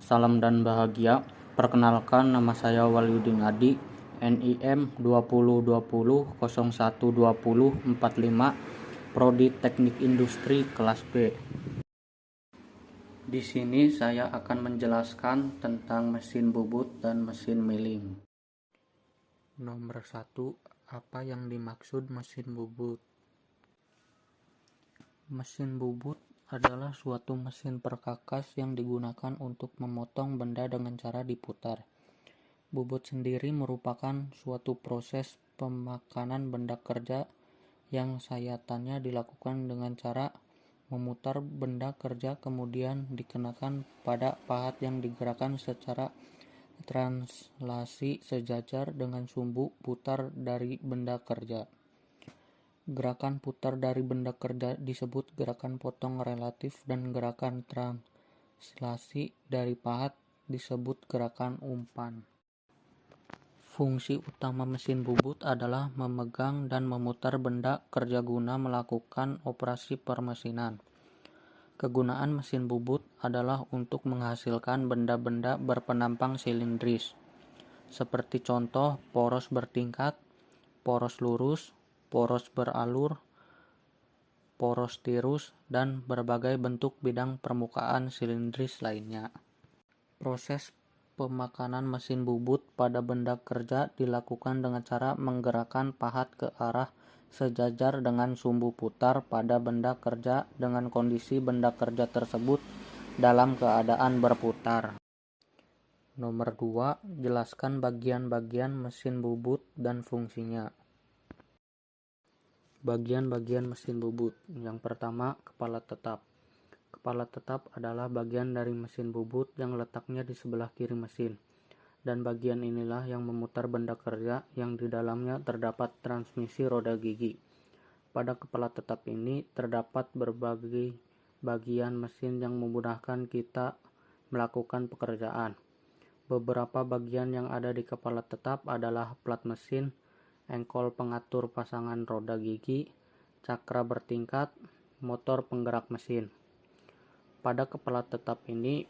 Salam dan bahagia. Perkenalkan, nama saya Walyudin Adi, NIM 2020012045, Prodi Teknik Industri kelas B. Di sini saya akan menjelaskan tentang mesin bubut dan mesin milling. Nomor 1, apa yang dimaksud mesin bubut? Mesin bubut adalah suatu mesin perkakas yang digunakan untuk memotong benda dengan cara diputar. Bubut sendiri merupakan suatu proses pemakanan benda kerja yang sayatannya dilakukan dengan cara memutar benda kerja kemudian dikenakan pada pahat yang digerakkan secara translasi sejajar dengan sumbu putar dari benda kerja. Gerakan putar dari benda kerja disebut gerakan potong relatif dan gerakan translasi dari pahat disebut gerakan umpan. Fungsi utama mesin bubut adalah memegang dan memutar benda kerja guna melakukan operasi permesinan. Kegunaan mesin bubut adalah untuk menghasilkan benda-benda berpenampang silindris, seperti contoh poros bertingkat, poros lurus, poros beralur, poros tirus, dan berbagai bentuk bidang permukaan silindris lainnya. Proses pemakanan mesin bubut pada benda kerja dilakukan dengan cara menggerakkan pahat ke arah sejajar dengan sumbu putar pada benda kerja dengan kondisi benda kerja tersebut dalam keadaan berputar. Nomor 2, jelaskan bagian-bagian mesin bubut dan fungsinya. Bagian-bagian mesin bubut. Yang pertama, kepala tetap. Kepala tetap adalah bagian dari mesin bubut yang letaknya di sebelah kiri mesin, dan bagian inilah yang memutar benda kerja yang di dalamnya terdapat transmisi roda gigi. Pada kepala tetap ini terdapat berbagai bagian mesin yang memudahkan kita melakukan pekerjaan. Beberapa bagian yang ada di kepala tetap adalah plat mesin, engkol pengatur pasangan roda gigi, cakra bertingkat, motor penggerak mesin. Pada kepala tetap ini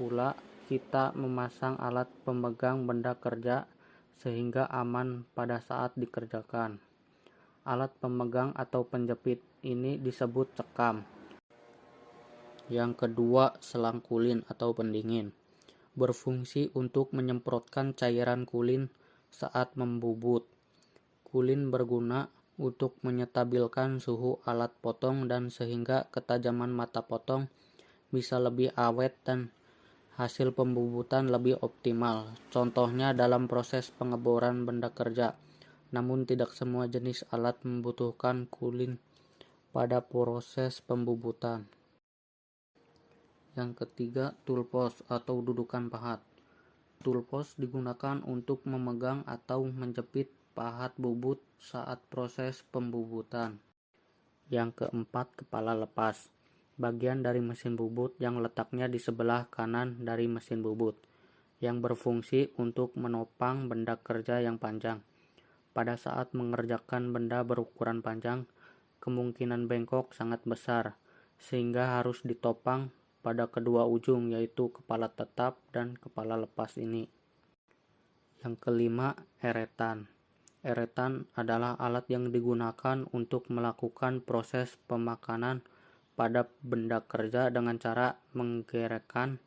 pula kita memasang alat pemegang benda kerja sehingga aman pada saat dikerjakan. Alat pemegang atau penjepit ini disebut cekam. Yang kedua, selang kulin atau pendingin. Berfungsi untuk menyemprotkan cairan kulin saat membubut. Kulin berguna untuk menyetabilkan suhu alat potong dan sehingga ketajaman mata potong bisa lebih awet dan hasil pembubutan lebih optimal. Contohnya dalam proses pengeboran benda kerja. Namun tidak semua jenis alat membutuhkan kulin pada proses pembubutan. Yang ketiga, toolpost atau dudukan pahat. Toolpost digunakan untuk memegang atau menjepit pahat bubut saat proses pembubutan. Yang keempat, kepala lepas. Bagian dari mesin bubut yang letaknya di sebelah kanan dari mesin bubut, yang berfungsi untuk menopang benda kerja yang panjang. Pada saat mengerjakan benda berukuran panjang, kemungkinan bengkok sangat besar, sehingga harus ditopang pada kedua ujung, yaitu kepala tetap dan kepala lepas ini. Yang kelima, eretan. Eretan adalah alat yang digunakan untuk melakukan proses pemakanan pada benda kerja dengan cara menggerakkan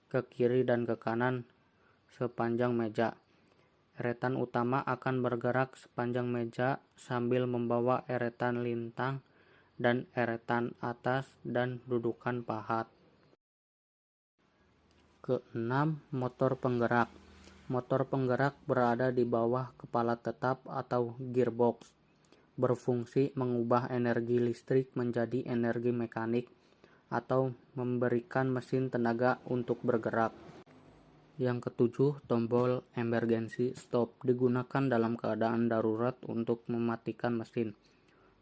ke kiri dan ke kanan sepanjang meja. Eretan utama akan bergerak sepanjang meja sambil membawa eretan lintang dan eretan atas dan dudukan pahat. Keenam, motor penggerak. Motor penggerak berada di bawah kepala tetap atau gearbox, berfungsi mengubah energi listrik menjadi energi mekanik atau memberikan mesin tenaga untuk bergerak. Yang ketujuh, tombol emergency stop digunakan dalam keadaan darurat untuk mematikan mesin.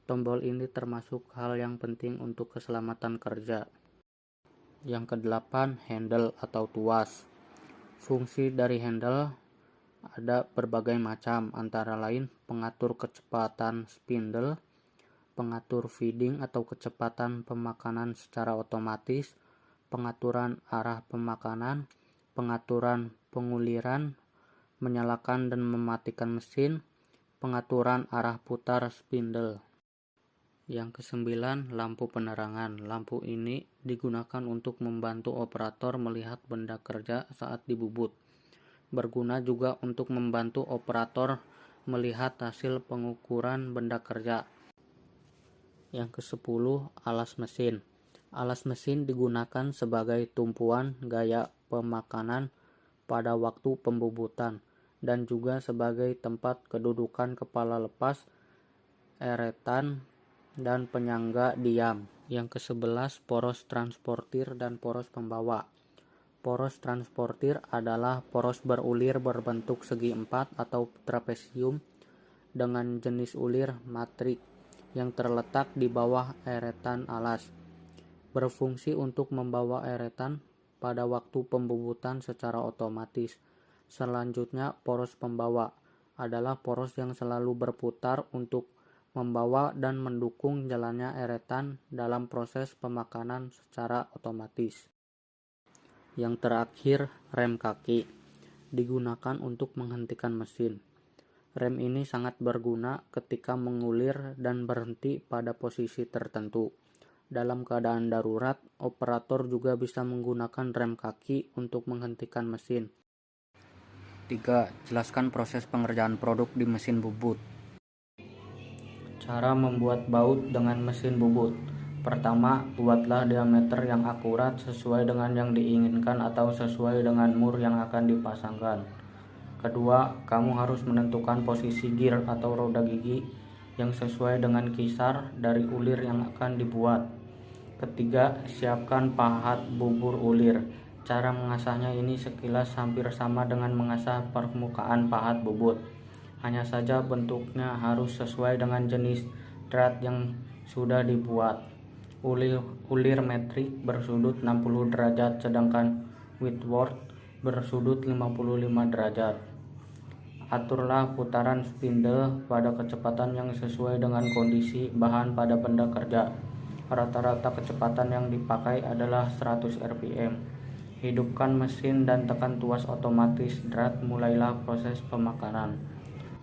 Tombol ini termasuk hal yang penting untuk keselamatan kerja. Yang kedelapan, handle atau tuas. Fungsi dari handle ada berbagai macam, antara lain pengatur kecepatan spindle, pengatur feeding atau kecepatan pemakanan secara otomatis, pengaturan arah pemakanan, pengaturan penguliran, menyalakan dan mematikan mesin, pengaturan arah putar spindle. Yang kesembilan, lampu penerangan. Lampu ini digunakan untuk membantu operator melihat benda kerja saat dibubut. Berguna juga untuk membantu operator melihat hasil pengukuran benda kerja. Yang ke-10, alas mesin. Alas mesin digunakan sebagai tumpuan gaya pemakanan pada waktu pembubutan dan juga sebagai tempat kedudukan kepala lepas, eretan, dan penyangga diam. Yang ke-11, poros transportir dan poros pembawa. Poros transportir adalah poros berulir berbentuk segi empat atau trapesium dengan jenis ulir matrik yang terletak di bawah eretan alas. Berfungsi untuk membawa eretan pada waktu pembubutan secara otomatis. Selanjutnya, poros pembawa adalah poros yang selalu berputar untuk membawa dan mendukung jalannya eretan dalam proses pemakanan secara otomatis. Yang terakhir, rem kaki digunakan untuk menghentikan mesin. Rem ini sangat berguna ketika mengulir dan berhenti pada posisi tertentu. Dalam keadaan darurat, operator juga bisa menggunakan rem kaki untuk menghentikan mesin. 3. Jelaskan proses pengerjaan produk di mesin bubut. Cara membuat baut dengan mesin bubut. Pertama, buatlah diameter yang akurat sesuai dengan yang diinginkan atau sesuai dengan mur yang akan dipasangkan. Kedua, kamu harus menentukan posisi gear atau roda gigi yang sesuai dengan kisar dari ulir yang akan dibuat. Ketiga, siapkan pahat bubur ulir. Cara mengasahnya ini sekilas hampir sama dengan mengasah permukaan pahat bubut. Hanya saja bentuknya harus sesuai dengan jenis drat yang sudah dibuat. Ulir metrik bersudut 60 derajat sedangkan Whitworth bersudut 55 derajat. Aturlah putaran spindle pada kecepatan yang sesuai dengan kondisi bahan pada benda kerja. Rata-rata kecepatan yang dipakai adalah 100 rpm. Hidupkan mesin dan tekan tuas otomatis drat, mulailah proses pemakanan.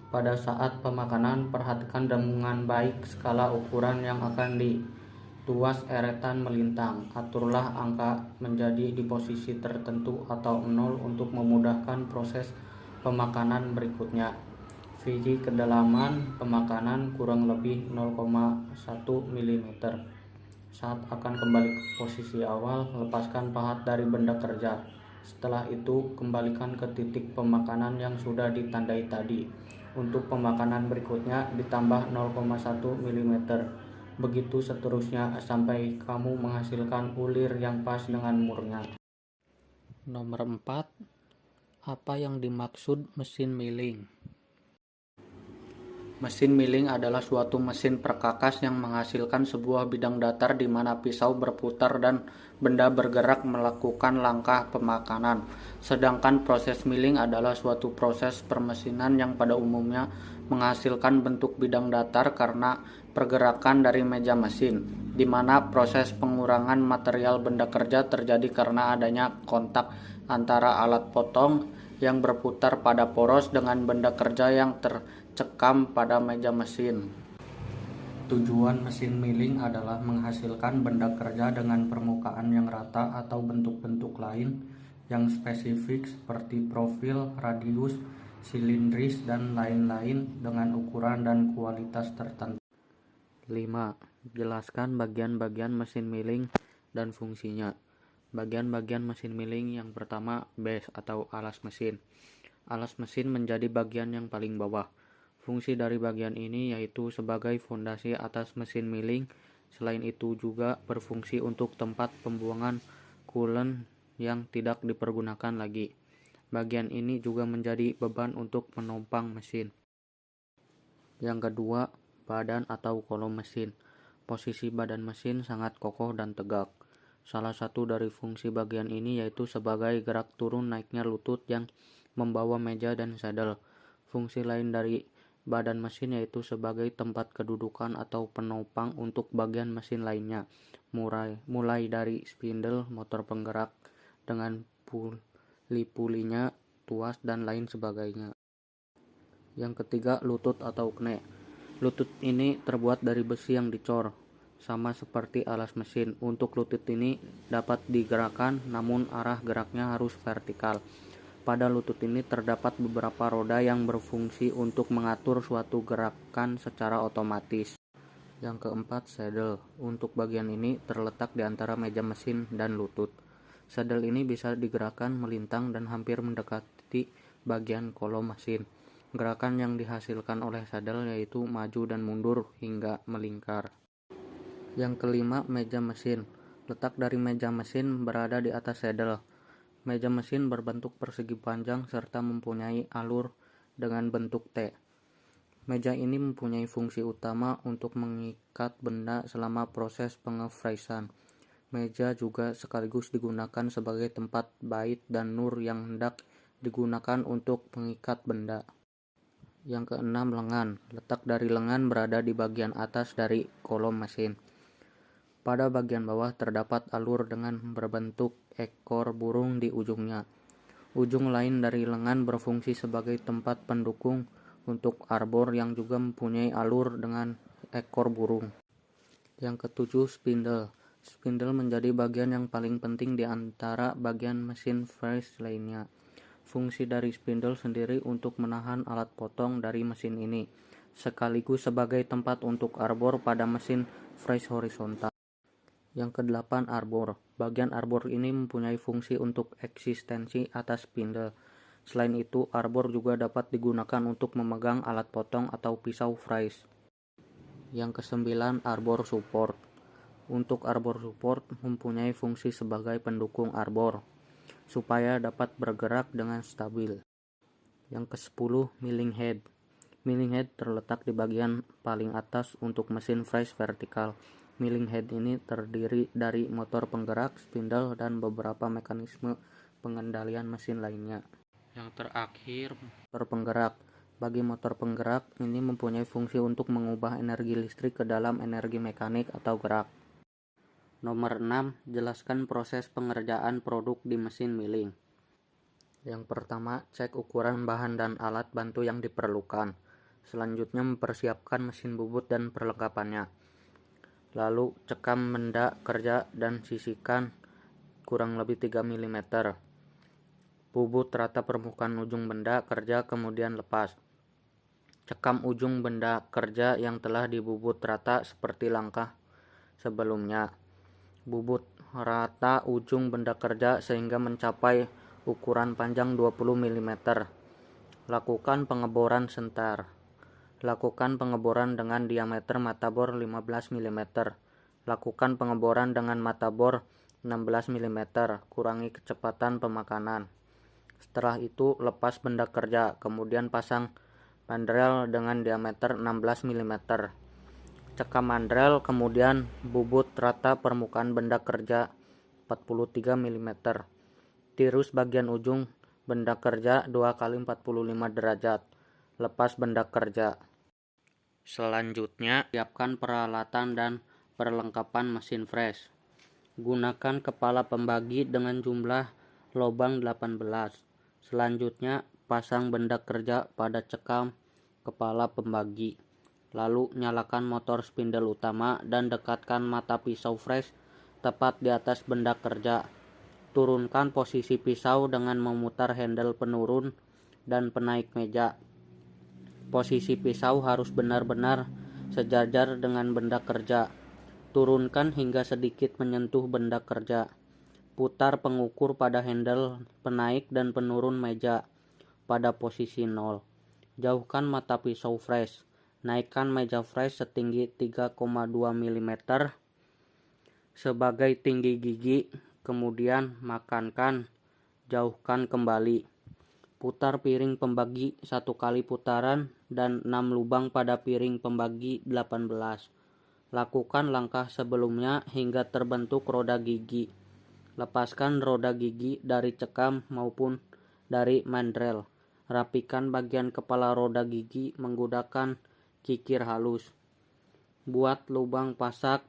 Pada saat pemakanan, perhatikan dengan baik skala ukuran yang akan dituas eretan melintang. Aturlah angka menjadi di posisi tertentu atau 0 untuk memudahkan proses pemakanan berikutnya. Viji kedalaman pemakanan kurang lebih 0,1 mm. Saat akan kembali ke posisi awal, lepaskan pahat dari benda kerja. Setelah itu, kembalikan ke titik pemakanan yang sudah ditandai tadi. Untuk pemakanan berikutnya, ditambah 0,1 mm. Begitu seterusnya sampai kamu menghasilkan ulir yang pas dengan murnya. Nomor 4. Apa yang dimaksud mesin milling? Mesin milling adalah suatu mesin perkakas yang menghasilkan sebuah bidang datar di mana pisau berputar dan benda bergerak melakukan langkah pemakanan. Sedangkan proses milling adalah suatu proses permesinan yang pada umumnya menghasilkan bentuk bidang datar karena pergerakan dari meja mesin, di mana proses pengurangan material benda kerja terjadi karena adanya kontak antara alat potong yang berputar pada poros dengan benda kerja yang tercekam pada meja mesin. Tujuan mesin milling adalah menghasilkan benda kerja dengan permukaan yang rata atau bentuk-bentuk lain yang spesifik seperti profil, radius, silindris, dan lain-lain dengan ukuran dan kualitas tertentu. 5. Jelaskan bagian-bagian mesin milling dan fungsinya. Bagian-bagian mesin milling yang pertama, base atau alas mesin. Alas mesin menjadi bagian yang paling bawah. Fungsi dari bagian ini yaitu sebagai fondasi atas mesin milling. Selain itu juga berfungsi untuk tempat pembuangan coolant yang tidak dipergunakan lagi. Bagian ini juga menjadi beban untuk menopang mesin. Yang kedua, badan atau kolom mesin. Posisi badan mesin sangat kokoh dan tegak. Salah satu dari fungsi bagian ini yaitu sebagai gerak turun naiknya lutut yang membawa meja dan saddle. Fungsi lain dari badan mesin yaitu sebagai tempat kedudukan atau penopang untuk bagian mesin lainnya, mulai dari spindle, motor penggerak dengan lipulinya, tuas, dan lain sebagainya. Yang ketiga, lutut atau kne. Lutut ini terbuat dari besi yang dicor, sama seperti alas mesin. Untuk lutut ini dapat digerakkan, namun arah geraknya harus vertikal. Pada lutut ini terdapat beberapa roda yang berfungsi untuk mengatur suatu gerakan secara otomatis. Yang keempat, saddle. Untuk bagian ini terletak di antara meja mesin dan lutut. Saddle ini bisa digerakkan, melintang, dan hampir mendekati bagian kolom mesin. Gerakan yang dihasilkan oleh saddle yaitu maju dan mundur hingga melingkar. Yang kelima, meja mesin. Letak dari meja mesin berada di atas saddle. Meja mesin berbentuk persegi panjang serta mempunyai alur dengan bentuk T. Meja ini mempunyai fungsi utama untuk mengikat benda selama proses pengefresan. Meja juga sekaligus digunakan sebagai tempat bait dan nur yang hendak digunakan untuk mengikat benda. Yang keenam, lengan. Letak dari lengan berada di bagian atas dari kolom mesin. Pada bagian bawah terdapat alur dengan berbentuk ekor burung di ujungnya. Ujung lain dari lengan berfungsi sebagai tempat pendukung untuk arbor yang juga mempunyai alur dengan ekor burung. Yang ketujuh, spindle. Spindle menjadi bagian yang paling penting di antara bagian mesin fresh lainnya. Fungsi dari spindle sendiri untuk menahan alat potong dari mesin ini, sekaligus sebagai tempat untuk arbor pada mesin fresh horizontal. Yang kedelapan, arbor. Bagian arbor ini mempunyai fungsi untuk eksistensi atas spindle. Selain itu, arbor juga dapat digunakan untuk memegang alat potong atau pisau fresh. Yang kesembilan, arbor support. Untuk arbor support mempunyai fungsi sebagai pendukung arbor, supaya dapat bergerak dengan stabil. Yang ke-10, milling head. Milling head terletak di bagian paling atas untuk mesin fresh vertikal. Milling head ini terdiri dari motor penggerak, spindle, dan beberapa mekanisme pengendalian mesin lainnya. Yang terakhir, motor penggerak. Bagi motor penggerak, ini mempunyai fungsi untuk mengubah energi listrik ke dalam energi mekanik atau gerak. Nomor 6. Jelaskan proses pengerjaan produk di mesin milling. Yang pertama, cek ukuran bahan dan alat bantu yang diperlukan. Selanjutnya, mempersiapkan mesin bubut dan perlengkapannya. Lalu, cekam benda kerja dan sisihkan kurang lebih 3 mm. Bubut rata permukaan ujung benda kerja, kemudian lepas. Cekam ujung benda kerja yang telah dibubut rata seperti langkah sebelumnya. Bubut rata ujung benda kerja sehingga mencapai ukuran panjang 20 mm. Lakukan pengeboran sentar. Lakukan pengeboran dengan diameter mata bor 15 mm. Lakukan pengeboran dengan mata bor 16 mm. Kurangi kecepatan pemakanan. Setelah itu, lepas benda kerja, kemudian pasang mandrel dengan diameter 16 mm. Cekam mandrel, kemudian bubut rata permukaan benda kerja 43 mm. Tirus bagian ujung benda kerja 2 kali 45 derajat. Lepas benda kerja. Selanjutnya, siapkan peralatan dan perlengkapan mesin fresh. Gunakan kepala pembagi dengan jumlah lubang 18. Selanjutnya, pasang benda kerja pada cekam kepala pembagi. Lalu, nyalakan motor spindle utama dan dekatkan mata pisau fresh tepat di atas benda kerja. Turunkan posisi pisau dengan memutar handle penurun dan penaik meja. Posisi pisau harus benar-benar sejajar dengan benda kerja. Turunkan hingga sedikit menyentuh benda kerja. Putar pengukur pada handle penaik dan penurun meja pada posisi 0. Jauhkan mata pisau fresh. Naikkan meja fresh setinggi 3,2 mm sebagai tinggi gigi, kemudian makankan, jauhkan kembali. Putar piring pembagi 1 kali putaran dan 6 lubang pada piring pembagi 18. Lakukan langkah sebelumnya hingga terbentuk roda gigi. Lepaskan roda gigi dari cekam maupun dari mandrel. Rapikan bagian kepala roda gigi menggunakan kikir halus. Buat lubang pasak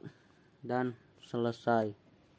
dan selesai.